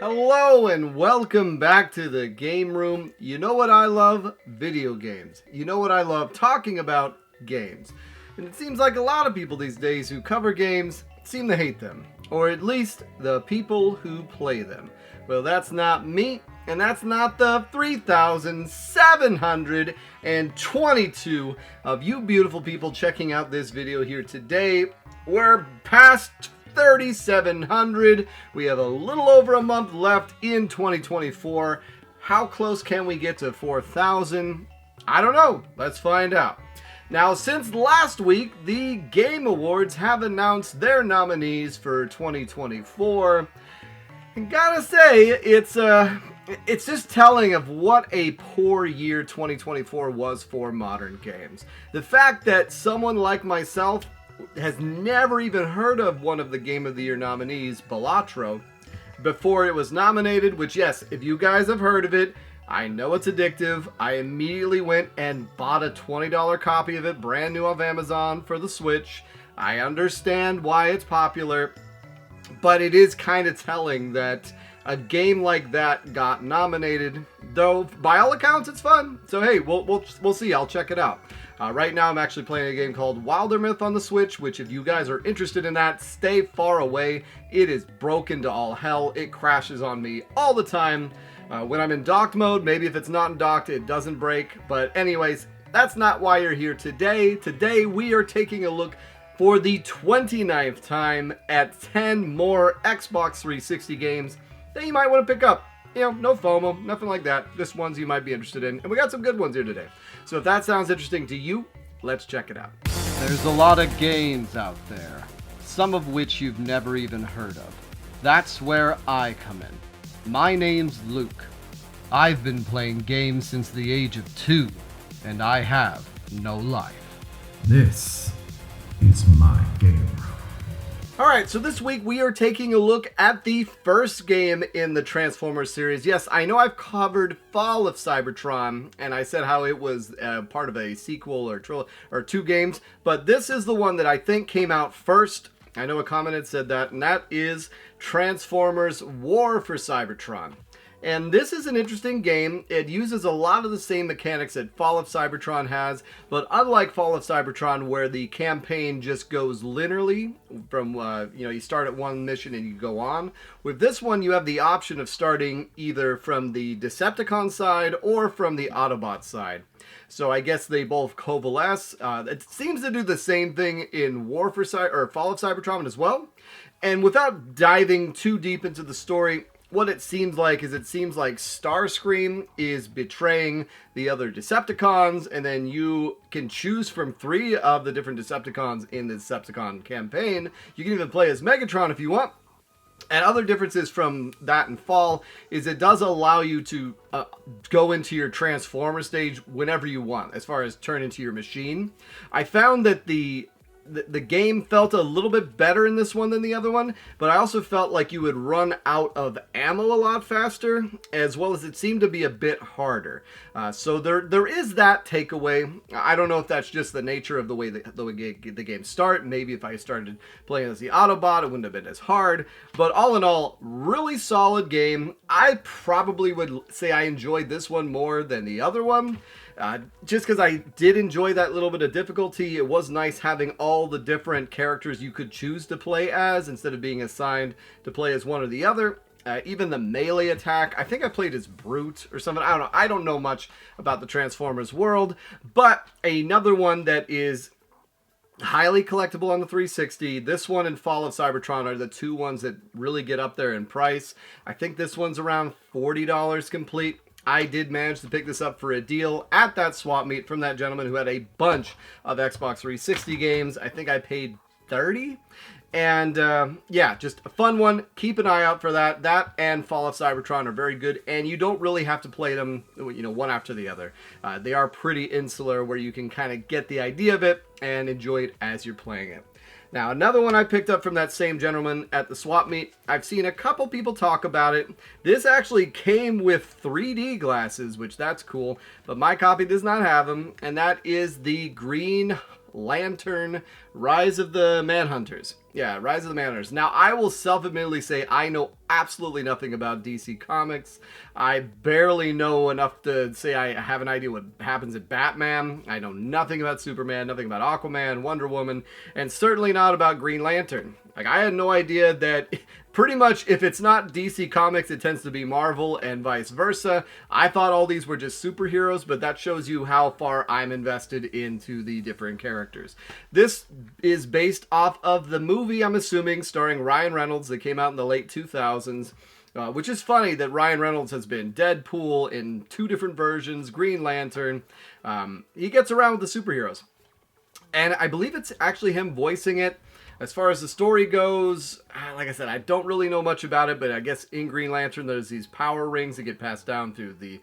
Hello and welcome back to the game room. You know what I love? Video games. You know what I love? Talking about games. And it seems like a lot of people these days who cover games seem to hate them. Or at least the people who play them. Well, that's not me, and that's not the 3,722 of you beautiful people checking out this video here today. We're past 3,700. We have a little over a month left in 2024. How close can we get to 4,000? I don't know. Let's find out. Now, since last week, the Game Awards have announced their nominees for 2024. And gotta say, it's just telling of what a poor year 2024 was for modern games. The fact that someone like myself has never even heard of one of the Game of the Year nominees, Bladestorm, before it was nominated, which, yes, if you guys have heard of it, I know it's addictive. I immediately went and bought a $20 copy of it, brand new off Amazon for the Switch. I understand why it's popular, but it is kind of telling that a game like that got nominated, though by all accounts it's fun. So hey, we'll see. I'll check it out. Right now I'm actually playing a game called Wildermyth on the Switch, which if you guys are interested in that, stay far away. It is broken to all hell. It crashes on me all the time. When I'm in docked mode, maybe if it's not in docked, it doesn't break. But anyways, that's not why you're here today. Today we are taking a look for the 29th time at 10 more Xbox 360 games that you might want to pick up. You know, no FOMO, nothing like that. Just ones you might be interested in. And we got some good ones here today. So if that sounds interesting to you, let's check it out. There's a lot of games out there, some of which you've never even heard of. That's where I come in. My name's Luke. I've been playing games since the age of 2, and I have no life. This is my game room. Alright, so this week we are taking a look at the first game in the Transformers series. Yes, I know I've covered Fall of Cybertron, and I said how it was part of a sequel or two games, but this is the one that I think came out first. I know a comment had said that, and that is Transformers War for Cybertron. And this is an interesting game. It uses a lot of the same mechanics that Fall of Cybertron has, but unlike Fall of Cybertron, where the campaign just goes linearly from, you start at one mission and you go on, with this one you have the option of starting either from the Decepticon side or from the Autobot side. So I guess they both coalesce. It seems to do the same thing in Fall of Cybertron as well. And without diving too deep into the story, what it seems like is Starscream is betraying the other Decepticons, and then you can choose from 3 of the different Decepticons in the Decepticon campaign. You can even play as Megatron if you want. And other differences from that and Fall is it does allow you to go into your Transformer stage whenever you want, as far as turn into your machine. I found that the game felt a little bit better in this one than the other one, but I also felt like you would run out of ammo a lot faster, as well as it seemed to be a bit harder. So there is that takeaway. I don't know if that's just the nature of the way the games start. Maybe if I started playing as the Autobot, it wouldn't have been as hard. But all in all, really solid game. I probably would say I enjoyed this one more than the other one. Just because I did enjoy that little bit of difficulty. It was nice having all the different characters you could choose to play as instead of being assigned to play as one or the other. Even the melee attack, I think I played as Brute or something. I don't know. I don't know much about the Transformers world, but another one that is highly collectible on the 360. This one and Fall of Cybertron are the 2 ones that really get up there in price. I think this one's around $40 complete. I did manage to pick this up for a deal at that swap meet from that gentleman who had a bunch of Xbox 360 games. I think I paid $30. And yeah, just a fun one. Keep an eye out for that. That and Fall of Cybertron are very good, and you don't really have to play them, one after the other. They are pretty insular, where you can kind of get the idea of it and enjoy it as you're playing it. Now, another one I picked up from that same gentleman at the swap meet, I've seen a couple people talk about it. This actually came with 3D glasses, which that's cool, but my copy does not have them, and that is the Green Lantern Rise of the Manhunters. Yeah, Rise of the Man Hunters. Now, I will self-admittedly say I know absolutely nothing about DC Comics. I barely know enough to say I have an idea what happens in Batman. I know nothing about Superman, nothing about Aquaman, Wonder Woman, and certainly not about Green Lantern. Like, I had no idea that pretty much if it's not DC Comics, it tends to be Marvel and vice versa. I thought all these were just superheroes, but that shows you how far I'm invested into the different characters. This is based off of the movie, I'm assuming, starring Ryan Reynolds that came out in the late 2000s. Which is funny that Ryan Reynolds has been Deadpool in 2 different versions, Green Lantern. He gets around with the superheroes. And I believe it's actually him voicing it. As far as the story goes, like I said, I don't really know much about it, but I guess in Green Lantern there's these power rings that get passed down through the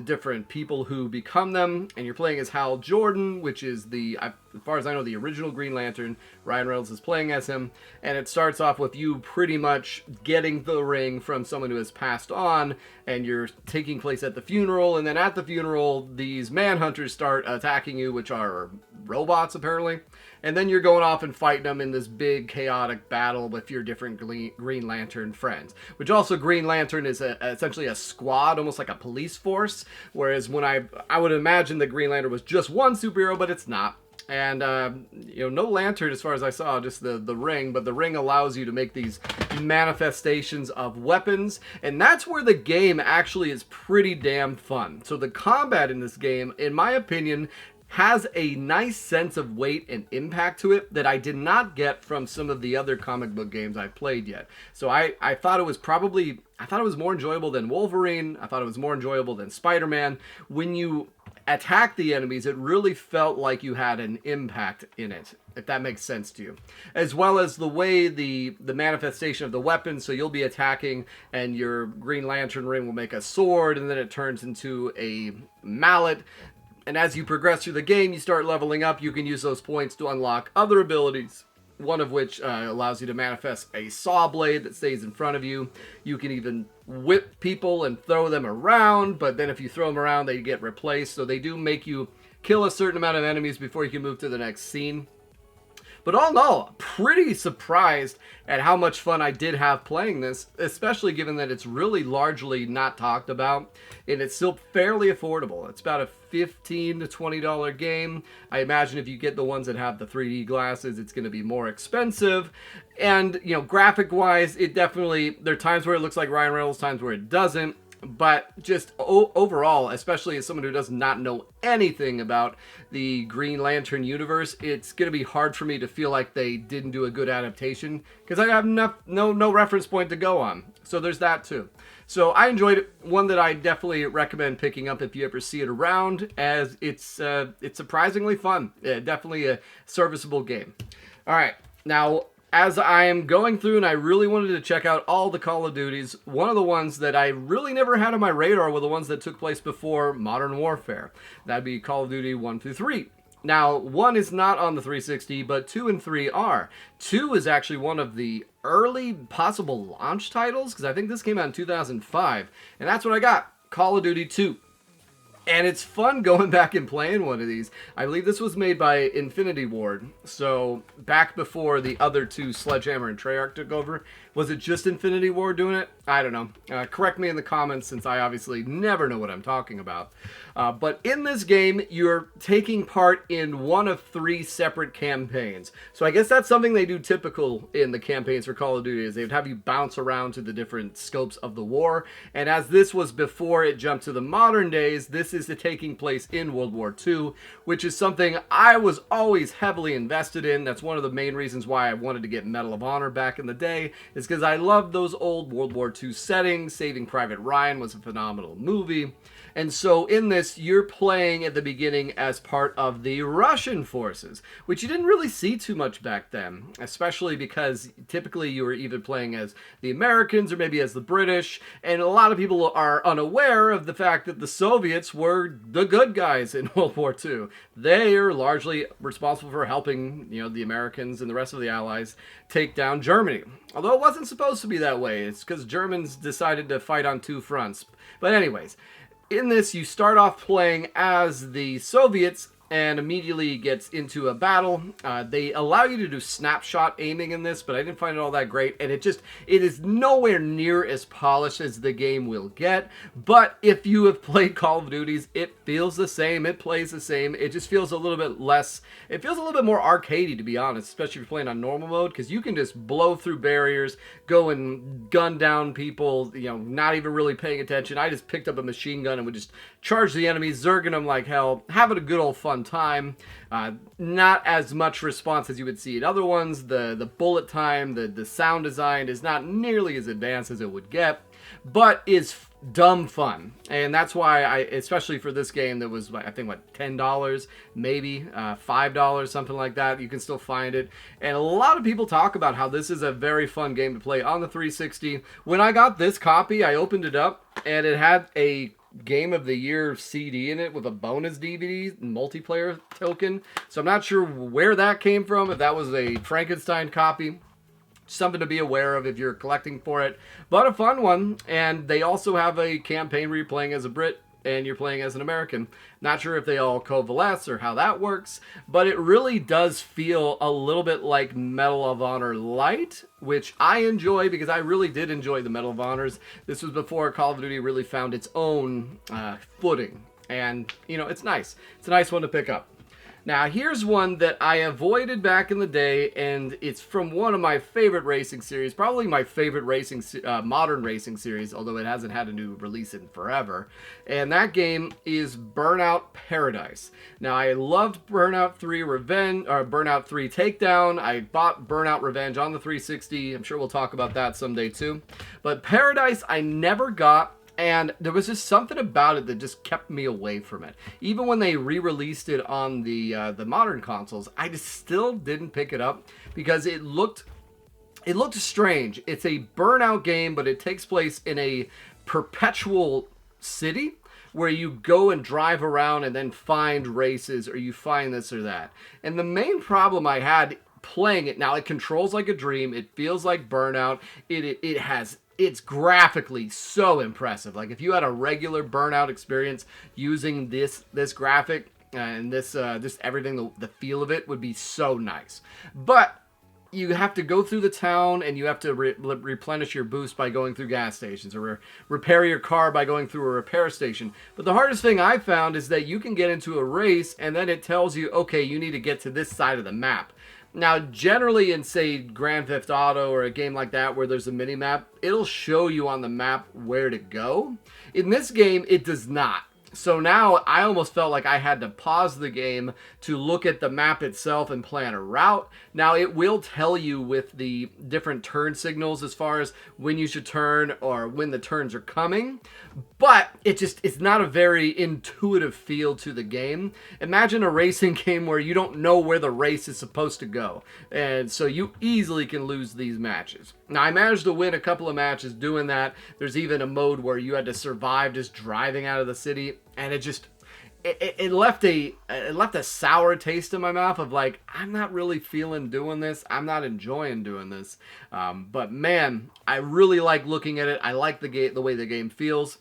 different people who become them, and you're playing as Hal Jordan, which is as far as I know, the original Green Lantern. Ryan Reynolds is playing as him, and it starts off with you pretty much getting the ring from someone who has passed on, and you're taking place at the funeral, and then at the funeral, these manhunters start attacking you, which are robots, apparently. And then you're going off and fighting them in this big chaotic battle with your different Green Lantern friends. Which also, Green Lantern is essentially a squad, almost like a police force. Whereas when I would imagine that Green Lantern was just one superhero, but it's not. And, no lantern as far as I saw, just the ring. But the ring allows you to make these manifestations of weapons. And that's where the game actually is pretty damn fun. So the combat in this game, in my opinion, has a nice sense of weight and impact to it that I did not get from some of the other comic book games I've played yet. So I thought it was more enjoyable than Wolverine. I thought it was more enjoyable than Spider-Man. When you attack the enemies, it really felt like you had an impact in it, if that makes sense to you. As well as the way the manifestation of the weapon, so you'll be attacking and your Green Lantern ring will make a sword, and then it turns into a mallet. And as you progress through the game, you start leveling up. You can use those points to unlock other abilities, one of which allows you to manifest a saw blade that stays in front of you. You can even whip people and throw them around, but then if you throw them around, they get replaced. So they do make you kill a certain amount of enemies before you can move to the next scene. But all in all, pretty surprised at how much fun I did have playing this, especially given that it's really largely not talked about, and it's still fairly affordable. It's about a $15 to $20 game. I imagine if you get the ones that have the 3D glasses, it's going to be more expensive. And, graphic-wise, it definitely, there are times where it looks like Ryan Reynolds, times where it doesn't. But just overall, especially as someone who does not know anything about the Green Lantern universe, it's going to be hard for me to feel like they didn't do a good adaptation, because I have no reference point to go on. So there's that too. So I enjoyed it. One that I definitely recommend picking up if you ever see it around, as it's surprisingly fun. Definitely a serviceable game. All right, now, as I am going through and I really wanted to check out all the Call of Duties, one of the ones that I really never had on my radar were the ones that took place before Modern Warfare. That'd be Call of Duty 1 through 3. Now, 1 is not on the 360, but 2 and 3 are. 2 is actually one of the early possible launch titles, because I think this came out in 2005, and that's what I got, Call of Duty 2. And it's fun going back and playing one of these. I believe this was made by Infinity Ward. So back before the other two, Sledgehammer and Treyarch, took over. Was it just Infinity Ward doing it? I don't know. Correct me in the comments, since I obviously never know what I'm talking about. But in this game, you're taking part in one of 3 separate campaigns. So I guess that's something they do typical in the campaigns for Call of Duty, is they would have you bounce around to the different scopes of the war. And as this was before it jumped to the modern days, this is taking place in World War II, which is something I was always heavily invested in. That's one of the main reasons why I wanted to get Medal of Honor back in the day, is because I loved those old World War II settings. Saving Private Ryan was a phenomenal movie. And so in this, you're playing at the beginning as part of the Russian forces, which you didn't really see too much back then, especially because typically you were either playing as the Americans or maybe as the British, and a lot of people are unaware of the fact that the Soviets were the good guys in World War II. They are largely responsible for helping, the Americans and the rest of the Allies take down Germany. Although it wasn't supposed to be that way. It's because Germans decided to fight on 2 fronts. But anyways, in this, you start off playing as the Soviets and immediately gets into a battle. They allow you to do snapshot aiming in this, but I didn't find it all that great, and it is nowhere near as polished as the game will get. But if you have played Call of Duties, it feels the same, it plays the same. It just feels a little bit less, it feels a little bit more arcadey, to be honest, especially if you're playing on normal mode, because you can just blow through barriers, go and gun down people, you know, not even really paying attention. I just picked up a machine gun and would just charge the enemies, zerging them like hell, having a good old fun time. Not as much response as you would see in other ones. The bullet time, the sound design is not nearly as advanced as it would get, but is dumb fun. And that's why especially for this game that was, I think, what, $10, maybe $5, something like that. You can still find it. And a lot of people talk about how this is a very fun game to play on the 360. When I got this copy, I opened it up and it had a Game of the Year CD in it with a bonus DVD multiplayer token. So I'm not sure where that came from, if that was a Frankenstein copy. Something to be aware of if you're collecting for it, but a fun one. And they also have a campaign where you're playing as a Brit and you're playing as an American. Not sure if they all coalesce or how that works, but it really does feel a little bit like Medal of Honor Light, which I enjoy because I really did enjoy the Medal of Honors. This was before Call of Duty really found its own footing, and you know, it's nice. It's a nice one to pick up. Now, here's one that I avoided back in the day, and it's from one of my favorite racing series, probably my favorite racing modern racing series, although it hasn't had a new release in forever, and that game is Burnout Paradise. Now, I loved Burnout 3 Burnout 3 Takedown. I bought Burnout Revenge on the 360. I'm sure we'll talk about that someday too. But Paradise, I never got. And there was just something about it that just kept me away from it. Even when they re-released it on the modern consoles, I just still didn't pick it up because it looked strange. It's a Burnout game, but it takes place in a perpetual city where you go and drive around and then find races, or you find this or that. And the main problem I had playing it, now it controls like a dream. It feels like Burnout. It's graphically so impressive. Like if you had a regular Burnout experience using this graphic and this just everything, the feel of it would be so nice. But you have to go through the town and you have to replenish your boost by going through gas stations, or repair your car by going through a repair station. But the hardest thing I found is that you can get into a race and then it tells you, okay, you need to get to this side of the map. Now, generally in, say, Grand Theft Auto or a game like that where there's a mini-map, it'll show you on the map where to go. In this game, it does not. So now I almost felt like I had to pause the game to look at the map itself and plan a route. Now, it will tell you with the different turn signals as far as when you should turn or when the turns are coming, but it's not a very intuitive feel to the game. Imagine a racing game where you don't know where the race is supposed to go, and so you easily can lose these matches. Now, I managed to win a couple of matches doing that. There's even a mode where you had to survive just driving out of the city, and it left a sour taste in my mouth of like, I'm not really feeling doing this. I'm not enjoying doing this. But man, I really like looking at it. I like the way the game feels.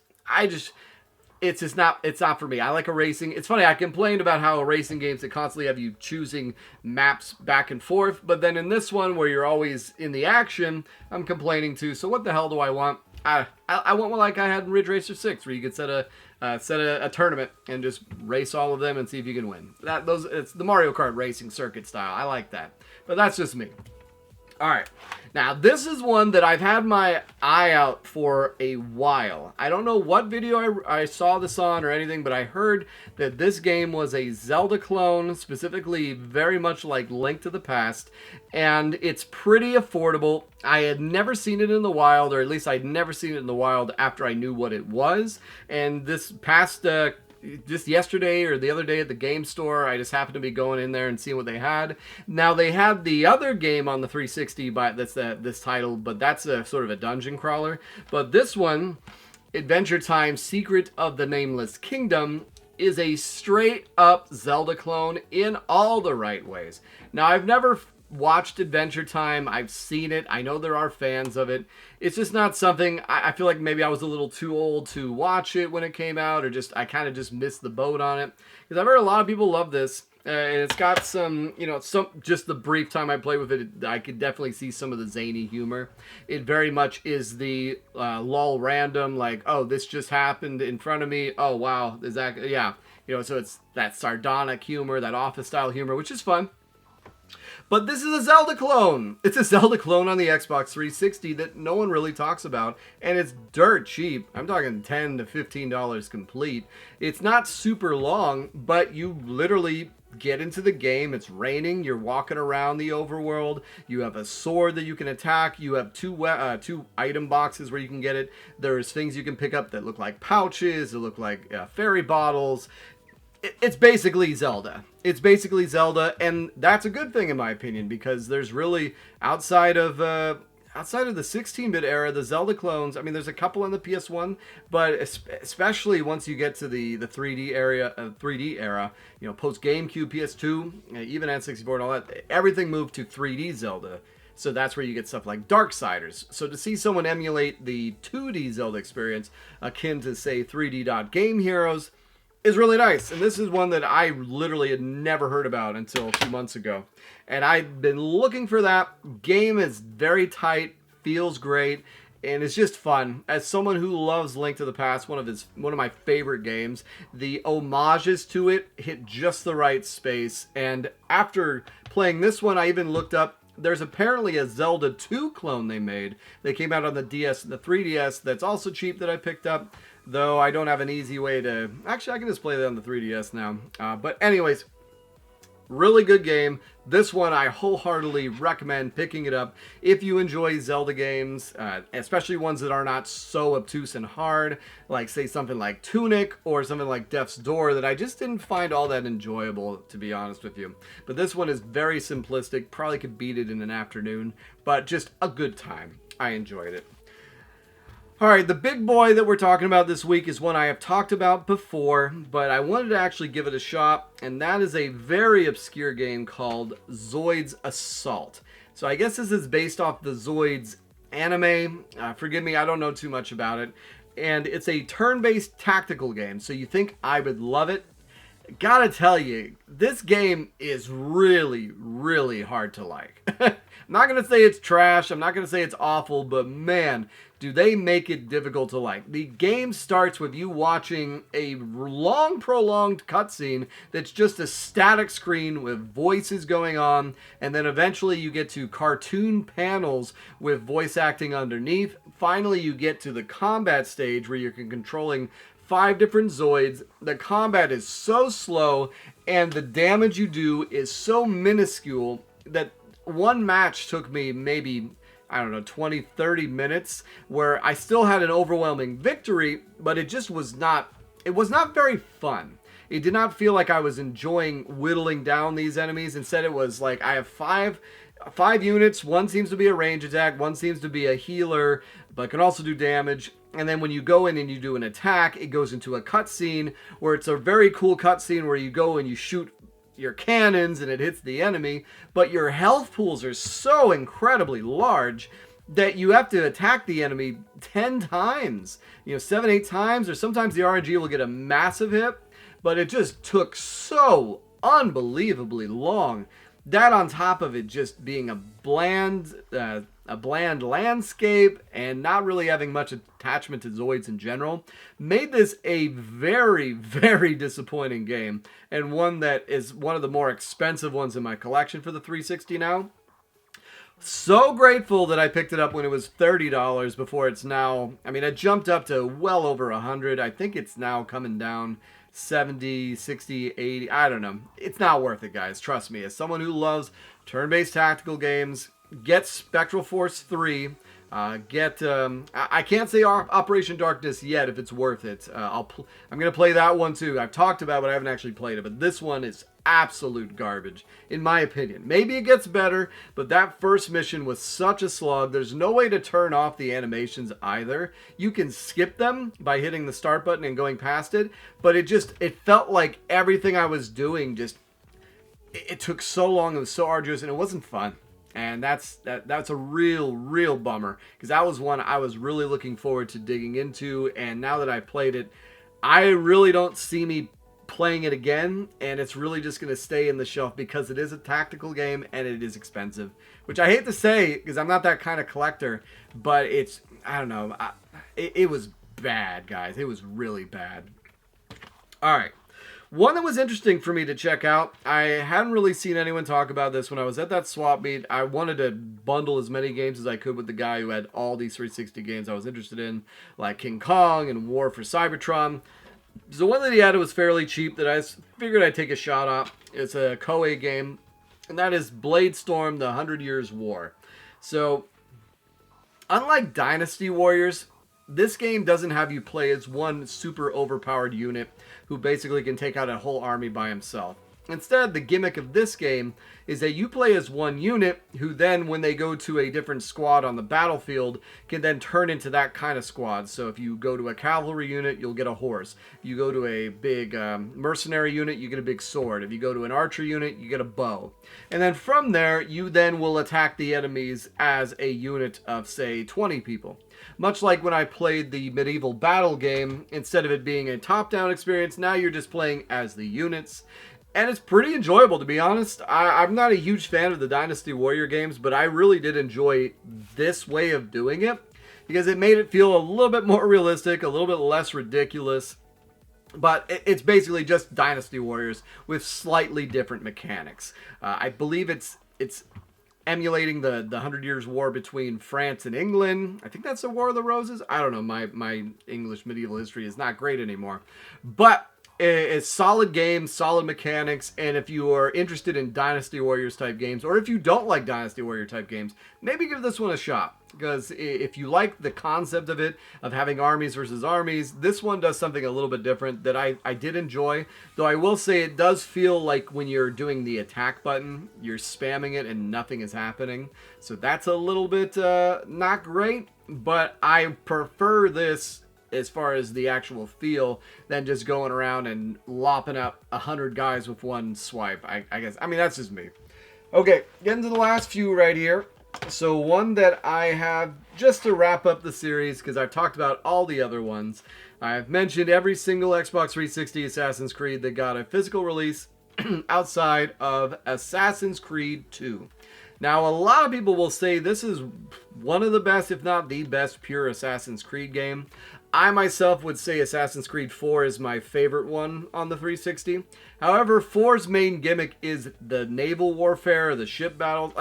It's not for me. I like a racing. It's funny, I complained about how racing games that constantly have you choosing maps back and forth, but then in this one where you're always in the action, I'm complaining too. So what the hell do I want? I want one like I had in Ridge Racer 6, where you could set a tournament and just race all of them and see if you can win. It's the Mario Kart racing circuit style. I like that, but that's just me. All right, now this is one that I've had my eye out for a while. I don't know what video I saw this on or anything, but I heard that this game was a Zelda clone, specifically very much like Link to the Past, and it's pretty affordable. I had never seen it in the wild, or at least I'd never seen it in the wild after I knew what it was, and this past just yesterday or the other day at the game store, I just happened to be going in there and seeing what they had. Now, they had the other game on the 360, that's this title, but that's a sort of a dungeon crawler. But this one, Adventure Time: Secret of the Nameless Kingdom, is a straight up Zelda clone in all the right ways. Now, I've never watched Adventure Time. I've seen it. I know there are fans of it. It's just not something, I feel like maybe I was a little too old to watch it when it came out, or just I kind of just missed the boat on it. Because I've heard a lot of people love this. And it's got some, just the brief time I played with it, I could definitely see some of the zany humor. It very much is the lol random, like, oh, this just happened in front of me. Oh, wow. Is that, yeah. So it's that sardonic humor, that office style humor, which is fun. But this is a Zelda clone. It's a Zelda clone on the Xbox 360 that no one really talks about, and it's dirt cheap. I'm talking $10 to $15 complete. It's not super long, but you literally get into the game. It's raining. You're walking around the overworld. You have a sword that you can attack. You have two item boxes where you can get it. There's things you can pick up that look like pouches, that look like fairy bottles. It's basically Zelda. It's basically Zelda, and that's a good thing in my opinion, because there's really, outside of the 16-bit era, the Zelda clones, I mean, there's a couple on the PS1, but especially once you get to the 3D era, post GameCube, PS2, even N64 and all that, everything moved to 3D Zelda. So that's where you get stuff like Darksiders. So to see someone emulate the 2D Zelda experience, akin to, say, 3D Game Heroes, is really nice. And this is one that I literally had never heard about until 2 months ago. And I've been looking for that. Game is very tight, feels great, and it's just fun. As someone who loves Link to the Past, one of my favorite games, the homages to it hit just the right space. And after playing this one, I even looked up, there's apparently a Zelda 2 clone they made. They came out on the DS and the 3DS that's also cheap that I picked up. Though I don't have an easy way to... Actually, I can just play that on the 3DS now. But anyways, really good game. This one I wholeheartedly recommend picking it up if you enjoy Zelda games, especially ones that are not so obtuse and hard, like say something like Tunic or something like Death's Door that I just didn't find all that enjoyable, to be honest with you. But this one is very simplistic, probably could beat it in an afternoon, but just a good time. I enjoyed it. Alright, the big boy that we're talking about this week is one I have talked about before, but I wanted to actually give it a shot, and that is a very obscure game called Zoids Assault. So I guess this is based off the Zoids anime. Forgive me, I don't know too much about it. And it's a turn-based tactical game, so you think I would love it? Gotta tell you, this game is really, really hard to like. I'm not gonna say it's trash, I'm not gonna say it's awful, but man, do they make it difficult to like. The game starts with you watching a long, prolonged cutscene that's just a static screen with voices going on, and then eventually you get to cartoon panels with voice acting underneath. Finally, you get to the combat stage where you're controlling 5 different Zoids. The combat is so slow, and the damage you do is so minuscule that one match took me maybe, I don't know, 20, 30 minutes, where I still had an overwhelming victory, but it just was not, it was not very fun. It did not feel like I was enjoying whittling down these enemies. Instead, it was like I have five units. One seems to be a range attack, one seems to be a healer, but can also do damage. And then when you go in and you do an attack, it goes into a cutscene where it's a very cool cutscene where you go and you shoot your cannons and it hits the enemy, but your health pools are so incredibly large that you have to attack the enemy 10 times, 7, 8 times, or sometimes the RNG will get a massive hit, but it just took so unbelievably long. That on top of it just being a bland landscape and not really having much attachment to Zoids in general made this a very, very disappointing game, and one that is one of the more expensive ones in my collection for the 360 now. So grateful that I picked it up when it was $30 before it's now, I mean, it jumped up to well over 100. I think it's now coming down 70, 60, 80, I don't know. It's not worth it, guys. Trust me. As someone who loves turn-based tactical games, get Spectral Force 3. I can't say Operation Darkness yet if it's worth it. I'm going to play that one too. I've talked about it, but I haven't actually played it. But this one is absolute garbage, in my opinion. Maybe it gets better, but that first mission was such a slog. There's no way to turn off the animations either. You can skip them by hitting the start button and going past it, but it felt like everything I was doing just... it took so long, it was so arduous, and it wasn't fun. And that's a real bummer, because that was one I was really looking forward to digging into, and now that I played it, I really don't see me playing it again, and it's really just going to stay in the shelf because it is a tactical game and it is expensive, which I hate to say because I'm not that kind of collector, but it's, I don't know, it was bad, guys. It was really bad. All right. One that was interesting for me to check out, I hadn't really seen anyone talk about this when I was at that swap meet. I wanted to bundle as many games as I could with the guy who had all these 360 games I was interested in, like King Kong and War for Cybertron. So one that he had was fairly cheap that I figured I'd take a shot at. It's a Koei game, and that is Bladestorm, the 100 Years War. So, unlike Dynasty Warriors, this game doesn't have you play as one super overpowered unit who basically can take out a whole army by himself. Instead, the gimmick of this game is that you play as one unit who then, when they go to a different squad on the battlefield, can then turn into that kind of squad. So if you go to a cavalry unit, you'll get a horse. If you go to a big mercenary unit, you get a big sword. If you go to an archer unit, you get a bow. And then from there, you then will attack the enemies as a unit of, say, 20 people. Much like when I played the medieval battle game, instead of it being a top-down experience, now you're just playing as the units. And it's pretty enjoyable, to be honest. I'm not a huge fan of the Dynasty Warrior games, but I really did enjoy this way of doing it because it made it feel a little bit more realistic, a little bit less ridiculous. But it's basically just Dynasty Warriors with slightly different mechanics. I believe it's emulating the 100 Years War between France and England. I think that's the War of the Roses. I don't know. My English medieval history is not great anymore. But it's solid games, solid mechanics, and if you are interested in Dynasty Warriors type games, or if you don't like Dynasty Warrior type games, maybe give this one a shot. Because if you like the concept of it, of having armies versus armies, this one does something a little bit different that I did enjoy. Though I will say it does feel like when you're doing the attack button, you're spamming it and nothing is happening. So that's a little bit not great, but I prefer this as far as the actual feel than just going around and lopping up 100 guys with one swipe. I guess. I mean, that's just me. Okay, getting to the last few right here. So one that I have just to wrap up the series, because I've talked about all the other ones. I've mentioned every single Xbox 360 Assassin's Creed that got a physical release outside of Assassin's Creed II. Now, a lot of people will say this is one of the best, if not the best, pure Assassin's Creed game. I myself would say Assassin's Creed 4 is my favorite one on the 360. However, 4's main gimmick is the naval warfare, the ship battles.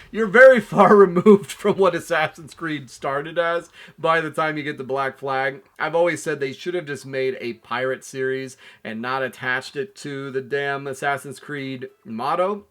You're very far removed from what Assassin's Creed started as by the time you get the Black Flag. I've always said they should have just made a pirate series and not attached it to the damn Assassin's Creed motto,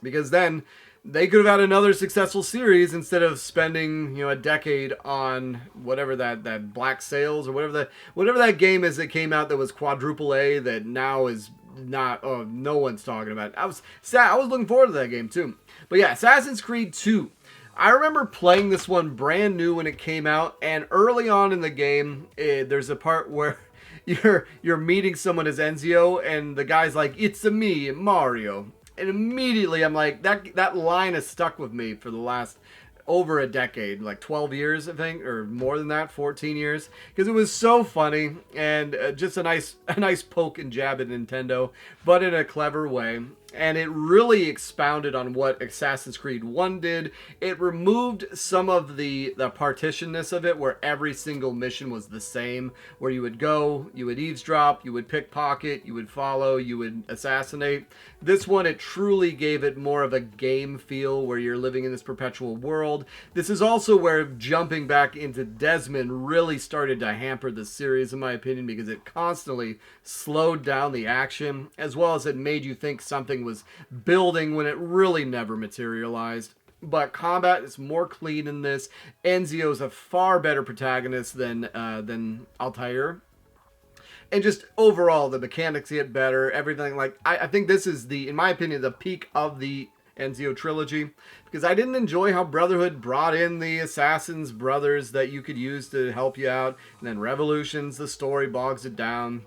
because then they could have had another successful series instead of spending, a decade on whatever that Black Sails or whatever that game is that came out that was quadruple A that now is not. Oh, no one's talking about it. I was looking forward to that game too. But yeah, Assassin's Creed 2. I remember playing this one brand new when it came out, and early on in the game, there's a part where you're meeting someone as Ezio, and the guy's like, "It's me, Mario." And immediately I'm like, that line has stuck with me for the last over a decade, like 12 years, I think, or more than that, 14 years, because it was so funny and just a nice poke and jab at Nintendo, but in a clever way. And it really expounded on what Assassin's Creed 1 did. It removed some of the partitionness of it, where every single mission was the same, where you would go, you would eavesdrop, you would pickpocket, you would follow, you would assassinate. This one, it truly gave it more of a game feel, where you're living in this perpetual world. This is also where jumping back into Desmond really started to hamper the series, in my opinion, because it constantly slowed down the action, as well as it made you think something was building when it really never materialized. But combat is more clean in this. Ezio's a far better protagonist than Altair. And just overall, the mechanics get better. Everything, I think this is in my opinion, the peak of the Ezio trilogy, because I didn't enjoy how Brotherhood brought in the assassins brothers that you could use to help you out, and then Revolutions, the story bogs it down.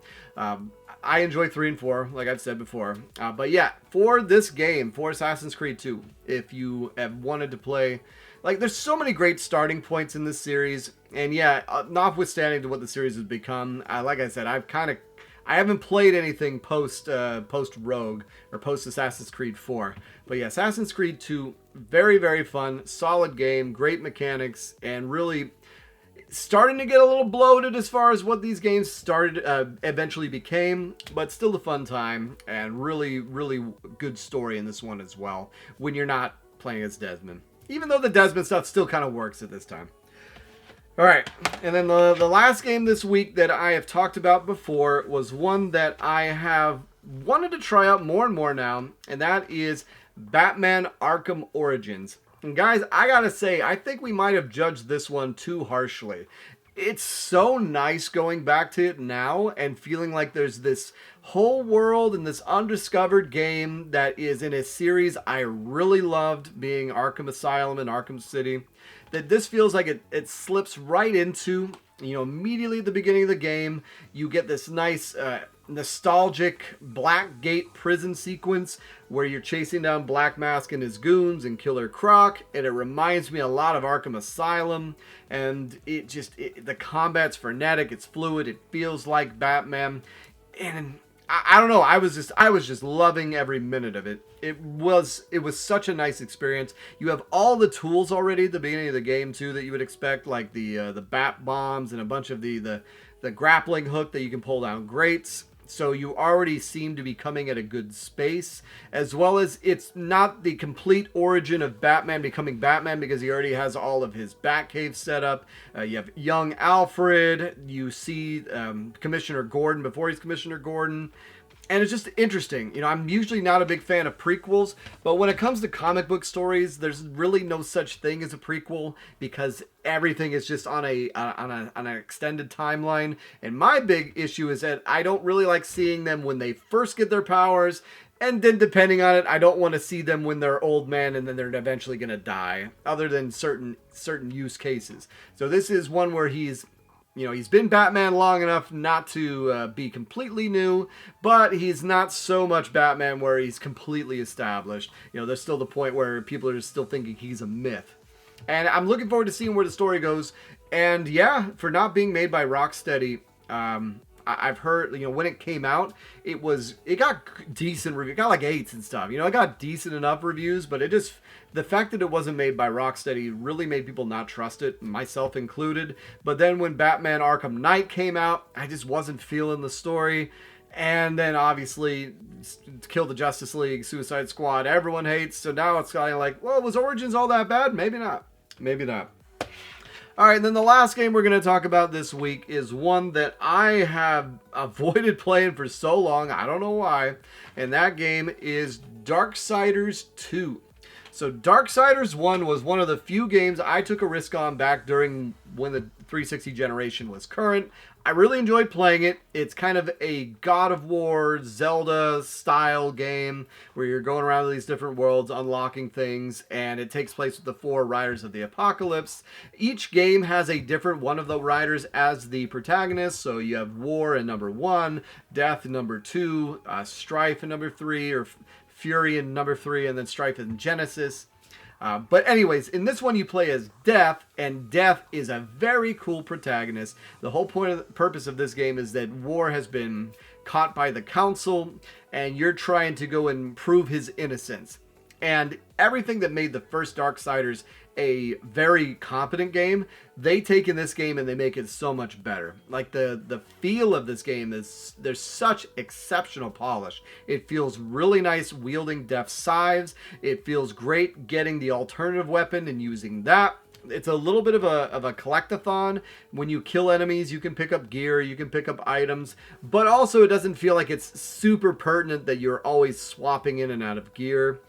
I enjoy 3 and 4, like I've said before. But yeah, for this game, for Assassin's Creed 2, if you have wanted to play, like, there's so many great starting points in this series. And yeah, notwithstanding to what the series has become, like I said, I haven't played anything post Rogue or post Assassin's Creed 4. But yeah, Assassin's Creed 2, very, very fun, solid game, great mechanics, and really starting to get a little bloated as far as what these games eventually became, but still a fun time, and really, really good story in this one as well, when you're not playing as Desmond. Even though the Desmond stuff still kind of works at this time. Alright, and then the last game this week that I have talked about before was one that I have wanted to try out more and more now, and that is Batman Arkham Origins. And guys, I gotta say, I think we might have judged this one too harshly. It's so nice going back to it now and feeling like there's this whole world and this undiscovered game that is in a series I really loved, being Arkham Asylum and Arkham City, that this feels like it slips right into. Immediately at the beginning of the game, you get this nice nostalgic Blackgate prison sequence where you're chasing down Black Mask and his goons and Killer Croc, and it reminds me a lot of Arkham Asylum, and the combat's frenetic, it's fluid, it feels like Batman, and I don't know, I was just loving every minute of it. It was such a nice experience. You have all the tools already at the beginning of the game too that you would expect, like the bat bombs and a bunch of the grappling hook that you can pull down grates. So you already seem to be coming at a good space, as well as it's not the complete origin of Batman becoming Batman because he already has all of his Batcave set up. You have young Alfred, you see Commissioner Gordon before he's Commissioner Gordon. And it's just interesting. I'm usually not a big fan of prequels, but when it comes to comic book stories, there's really no such thing as a prequel because everything is just on an extended timeline. And my big issue is that I don't really like seeing them when they first get their powers, and then depending on it, I don't want to see them when they're old men and then they're eventually going to die, other than certain use cases. So this is one where he's been Batman long enough not to be completely new, but he's not so much Batman where he's completely established. There's still the point where people are still thinking he's a myth. And I'm looking forward to seeing where the story goes. And yeah, for not being made by Rocksteady, I've heard, when it came out, it got decent reviews. It got like 8s and stuff. It got decent enough reviews, but the fact that it wasn't made by Rocksteady really made people not trust it, myself included. But then when Batman Arkham Knight came out, I just wasn't feeling the story. And then obviously Kill the Justice League, Suicide Squad, everyone hates. So now it's kind of like, well, was Origins all that bad? Maybe not. Maybe not. All right, and then the last game we're going to talk about this week is one that I have avoided playing for so long. I don't know why. And that game is Darksiders II. So Darksiders 1 was one of the few games I took a risk on back during when the 360 generation was current. I really enjoyed playing it. It's kind of a God of War, Zelda style game where you're going around these different worlds, unlocking things, and it takes place with the 4 Riders of the Apocalypse. Each game has a different one of the riders as the protagonist. So you have War in number 1, Death in number 2, Strife in number 3, or Fury in number 3, and then Strife in Genesis. But anyways, in this one you play as Death, and Death is a very cool protagonist. The whole purpose of this game is that War has been caught by the Council, and you're trying to go and prove his innocence. And everything that made the first Darksiders a very competent game, they take in this game and they make it so much better. Like the feel of this game there's such exceptional polish. It feels really nice wielding Death's scythes. It feels great getting the alternative weapon and using that. It's a little bit of a collectathon. When you kill enemies, you can pick up gear, you can pick up items, but also it doesn't feel like it's super pertinent that you're always swapping in and out of gear.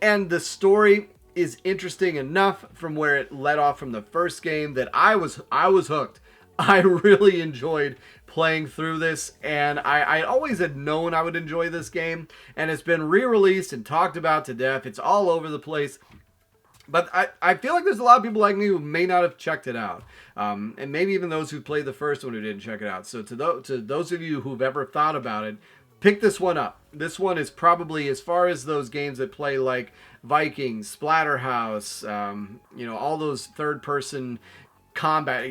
And the story is interesting enough from where it led off from the first game that I was hooked. I really enjoyed playing through this, and I always had known I would enjoy this game, and it's been re-released and talked about to death. It's all over the place. But I feel like there's a lot of people like me who may not have checked it out. And maybe even those who played the first one who didn't check it out. So to those of you who've ever thought about it, pick this one up. This one is probably, as far as those games that play like Vikings, Splatterhouse, all those third-person combat,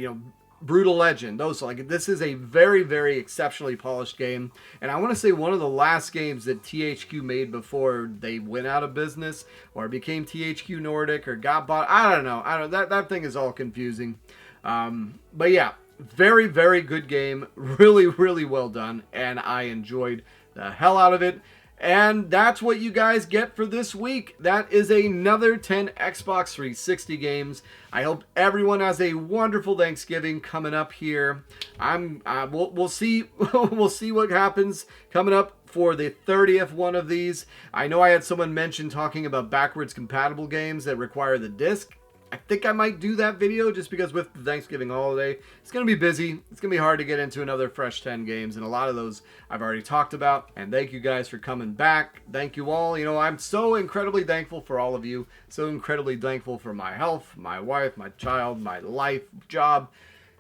Brutal Legend, those, like, this is a very, very exceptionally polished game. And I want to say one of the last games that THQ made before they went out of business or became THQ Nordic or got bought. I don't know. That thing is all confusing. But yeah, very, very good game. Really, really well done. And I enjoyed the hell out of it. And that's what you guys get for this week. That is another 10 Xbox 360 games. I hope everyone has a wonderful Thanksgiving coming up here. We'll see we'll see what happens coming up for the 30th one of these. I know I had someone mention talking about backwards compatible games that require the disc. I think I might do that video just because with the Thanksgiving holiday, it's going to be busy. It's going to be hard to get into another fresh 10 games, and a lot of those I've already talked about. And thank you guys for coming back. Thank you all. I'm so incredibly thankful for all of you. So incredibly thankful for my health, my wife, my child, my life, job.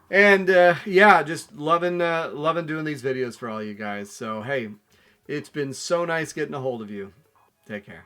And just loving doing these videos for all you guys. So hey, it's been so nice getting a hold of you. Take care.